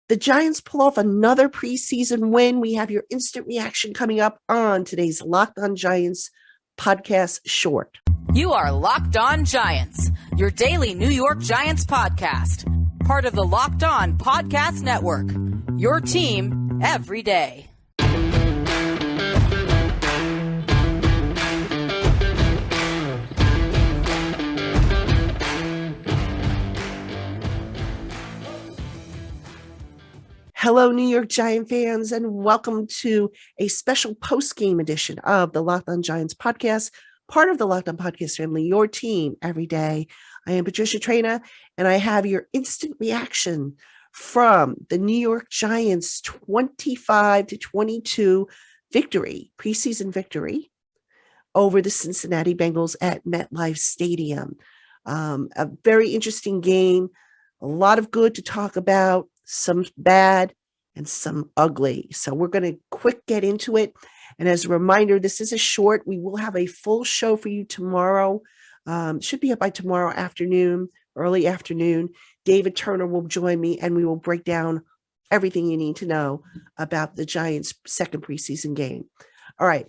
The Giants pull off another preseason win. We have your instant reaction coming up on today's LockedOn Giants podcast short. You are Locked On Giants, your daily New York Giants podcast. Part of the Locked On Podcast Network, your team every day. Hello, New York Giant fans, and welcome to a special post-game edition of the Locked On Giants podcast, part of the Locked On Podcast family, your team every day. I am Patricia Traina, and I have your instant reaction from the New York Giants 25-22 victory, preseason victory over the Cincinnati Bengals at MetLife Stadium. A very interesting game, a lot of good to talk about, some bad and some ugly. So we're going to quick get into it. And as a reminder, this is a short. We will have a full show for you tomorrow. Should be up by tomorrow afternoon, early afternoon. David Turner will join me and we will break down everything you need to know about the Giants' second preseason game. All right,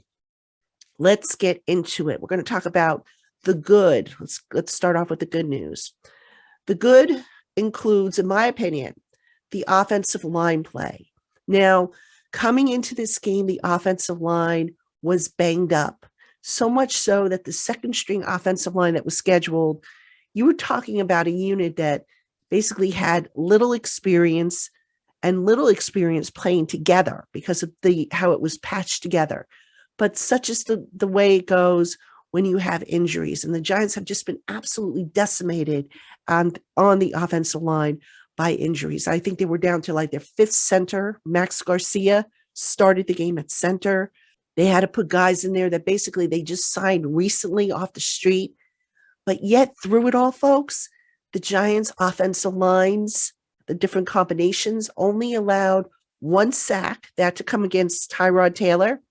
let's get into it. We're going to talk about the good. Let's start off with the good news. The good includes, in my opinion, the offensive line play. Now, coming into this game, the offensive line was banged up, so much so that the second string offensive line that was scheduled, you were talking about a unit that basically had little experience playing together because of how it was patched together. But such is the way it goes when you have injuries. And the Giants have just been absolutely decimated on the offensive line by injuries. I think they were down to like their fifth center. Max Garcia started the game at center. They had to put guys in there that basically they just signed recently off the street. But yet through it all, folks, the Giants' offensive lines, the different combinations, only allowed one sack, that to come against Tyrod Taylor,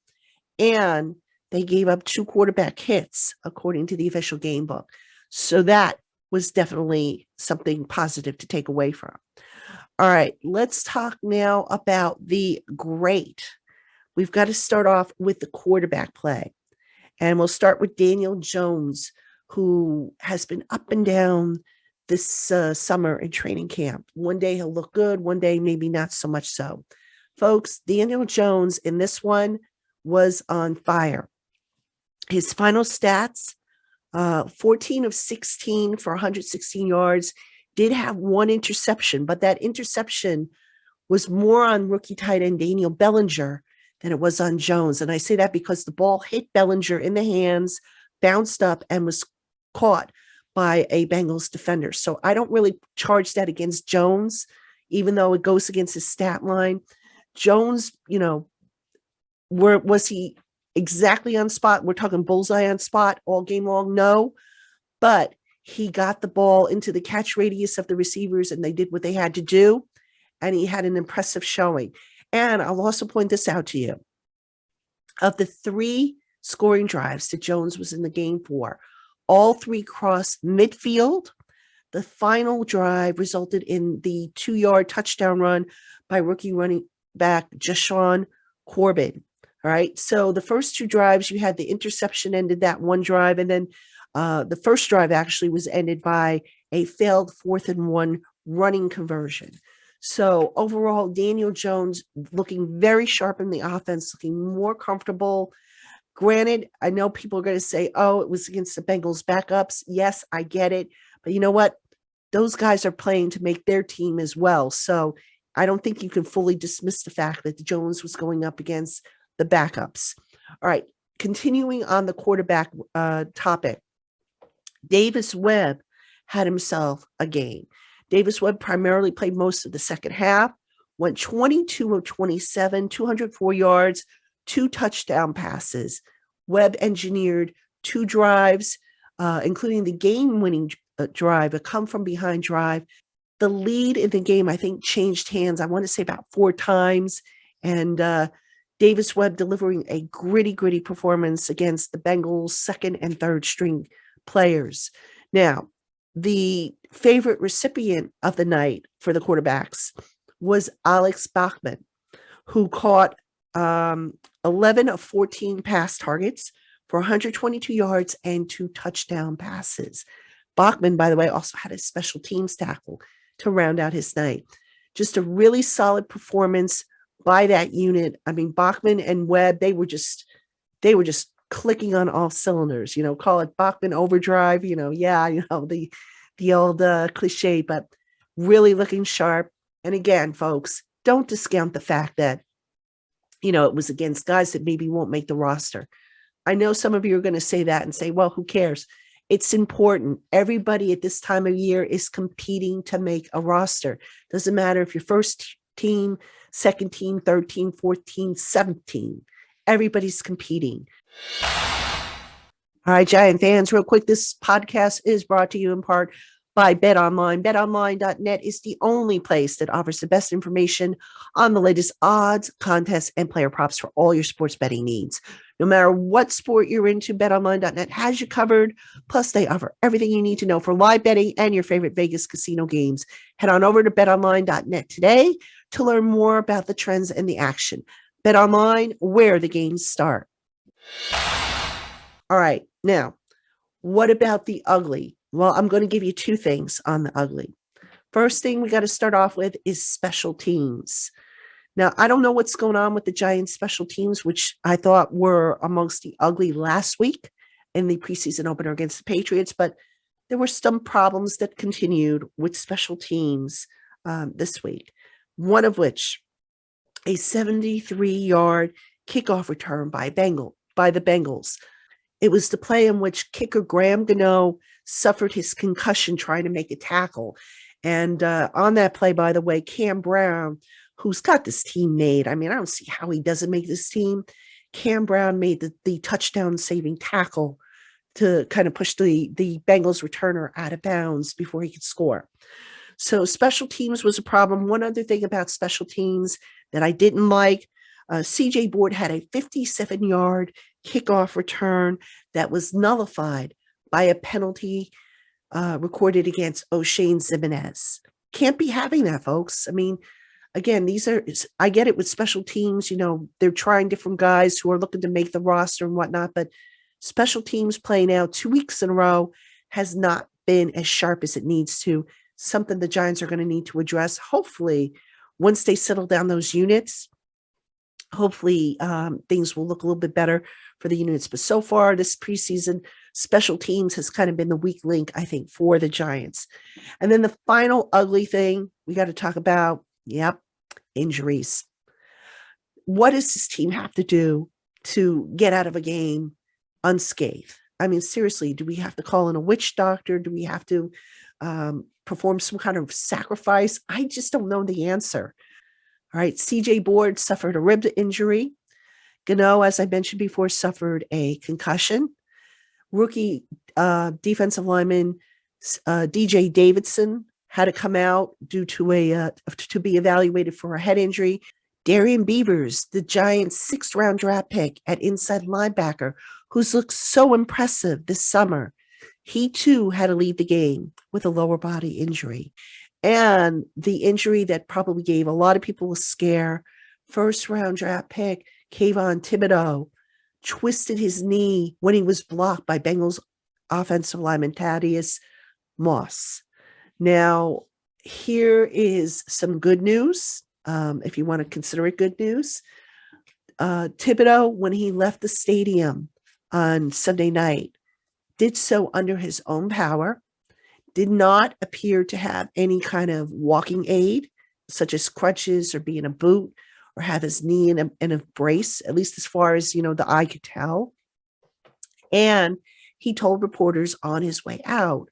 and they gave up 2 quarterback hits, according to the official game book. So that was definitely something positive to take away from. All right, let's talk now about the great. We've got to start off with the quarterback play. And we'll start with Daniel Jones, who has been up and down this summer in training camp. One day he'll look good, one day maybe not so much so. Folks, Daniel Jones in this one was on fire. His final stats, 14 of 16 for 116 yards, did have one interception, but that interception was more on rookie tight end Daniel Bellinger than it was on Jones. And I say that because the ball hit Bellinger in the hands, bounced up, and was caught by a Bengals defender. So I don't really charge that against Jones, even though it goes against his stat line. Jones, was he exactly on spot? We're talking bullseye on spot all game long? No, but he got the ball into the catch radius of the receivers and they did what they had to do. And he had an impressive showing. And I'll also point this out to you. Of the 3 scoring drives that Jones was in the game for, all 3 crossed midfield. The final drive resulted in the 2-yard touchdown run by rookie running back Jashawn Corbin. All right. So the first 2 drives, you had the interception ended that one drive. And then the first drive actually was ended by a failed 4th and 1 running conversion. So overall, Daniel Jones looking very sharp in the offense, looking more comfortable. Granted, I know people are going to say, oh, it was against the Bengals backups. Yes, I get it. But you know what? Those guys are playing to make their team as well. So I don't think you can fully dismiss the fact that Jones was going up against the backups. All right, continuing on the quarterback topic, Davis Webb had himself a game. Davis Webb primarily played most of the second half, went 22 of 27, 204 yards, 2 touchdown passes. Webb engineered 2 drives, including the game-winning drive, a come-from-behind drive. The lead in the game, I think, changed hands, I want to say about 4 times, and Davis Webb delivering a gritty performance against the Bengals' second and third string players. Now, the favorite recipient of the night for the quarterbacks was Alex Bachman, who caught 11 of 14 pass targets for 122 yards and 2 touchdown passes. Bachman, by the way, also had a special teams tackle to round out his night. Just a really solid performance by that unit. I mean, Bachman and Webb, they were just clicking on all cylinders, call it Bachman overdrive, the old cliche, but really looking sharp. And again, folks, don't discount the fact that, it was against guys that maybe won't make the roster. I know some of you are going to say that and say, well, who cares? It's important. Everybody at this time of year is competing to make a roster. Doesn't matter if you're first team, second team, third team, fourth team, seventh team. Everybody's competing. All right, Giant fans, real quick, this podcast is brought to you in part by BetOnline. BetOnline.net is the only place that offers the best information on the latest odds, contests, and player props for all your sports betting needs. No matter what sport you're into, BetOnline.net has you covered. Plus, they offer everything you need to know for live betting and your favorite Vegas casino games. Head on over to BetOnline.net today to learn more about the trends and the action. BetOnline, where the games start. All right, now, what about the ugly? Well, I'm going to give you two things on the ugly. First thing we got to start off with is special teams. Now, I don't know what's going on with the Giants special teams, which I thought were amongst the ugly last week in the preseason opener against the Patriots, but there were some problems that continued with special teams this week. One of which, a 73-yard kickoff return by the Bengals. It was the play in which kicker Graham Gano suffered his concussion trying to make a tackle. And on that play, by the way, Cam Brown, who's got this team made, I mean, I don't see how he doesn't make this team. Cam Brown made the touchdown-saving tackle to kind of push the Bengals returner out of bounds before he could score. So special teams was a problem. One other thing about special teams that I didn't like, CJ Board had a 57-yard kickoff return that was nullified by a penalty recorded against O'Shane Zimenez. Can't be having that, folks. I mean, again, I get it with special teams, they're trying different guys who are looking to make the roster and whatnot, but special teams play now 2 weeks in a row has not been as sharp as it needs to. Something the Giants are going to need to address. Hopefully, once they settle down those units, hopefully things will look a little bit better for the units. But so far this preseason, special teams has kind of been the weak link, I think, for the Giants. And then the final ugly thing we got to talk about, injuries. What does this team have to do to get out of a game unscathed? I mean, seriously, do we have to call in a witch doctor? Do we have to perform some kind of sacrifice? I just don't know the answer. All right, CJ Board suffered a rib injury. Gano, as I mentioned before, suffered a concussion. Rookie defensive lineman DJ Davidson had to come out due to to be evaluated for a head injury. Darian Beavers, the Giants' 6th-round draft pick at inside linebacker, who's looked so impressive this summer, he too had to leave the game with a lower body injury. And the injury that probably gave a lot of people a scare, 1st-round draft pick, Kayvon Thibodeau, twisted his knee when he was blocked by Bengals offensive lineman Thaddeus Moss. Now, here is some good news, if you want to consider it good news. Thibodeau, when he left the stadium on Sunday night, did so under his own power, did not appear to have any kind of walking aid, such as crutches or be in a boot or have his knee in a brace, at least as far as, the eye could tell. And he told reporters on his way out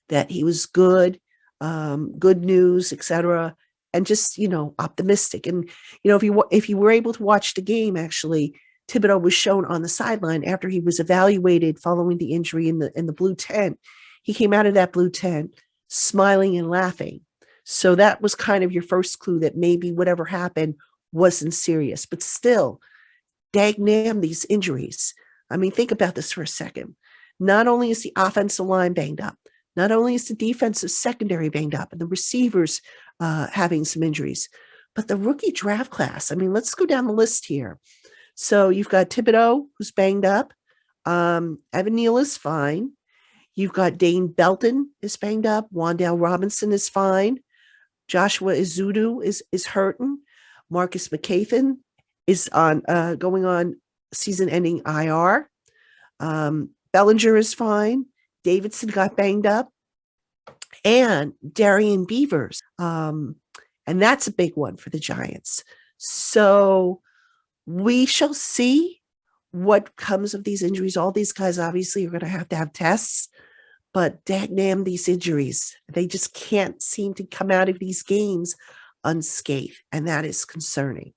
that he was good, good news, etc., and just, optimistic. And, if you were able to watch the game, actually, Thibodeau was shown on the sideline after he was evaluated following the injury in the blue tent. He came out of that blue tent smiling and laughing. So that was kind of your first clue that maybe whatever happened wasn't serious. But still, dagnam these injuries. I mean, think about this for a second. Not only is the offensive line banged up, not only is the defensive secondary banged up and the receivers having some injuries, But the rookie draft class, I mean, let's go down the list here. So you've got Thibodeau, who's banged up. Evan Neal is fine. You've got Dane Belton is banged up. Wan'Dale Robinson is fine. Joshua Izudu is hurting. Marcus McCathan is on going on season-ending IR. Bellinger is fine. Davidson got banged up. And Darian Beavers. And that's a big one for the Giants. So we shall see what comes of these injuries. All these guys obviously are going to have tests. But dagnam, these injuries, they just can't seem to come out of these games unscathed. And that is concerning.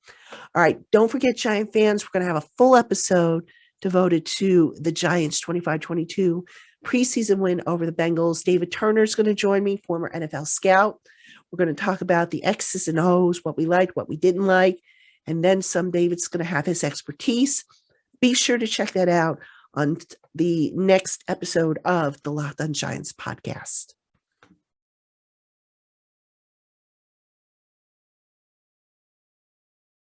All right. Don't forget, Giant fans, we're going to have a full episode devoted to the Giants 25-22 preseason win over the Bengals. David Turner is going to join me, former NFL scout. We're going to talk about the X's and O's, what we liked, what we didn't like. And then some David's going to have his expertise. Be sure to check that out on the next episode of the LockedOn Giants podcast.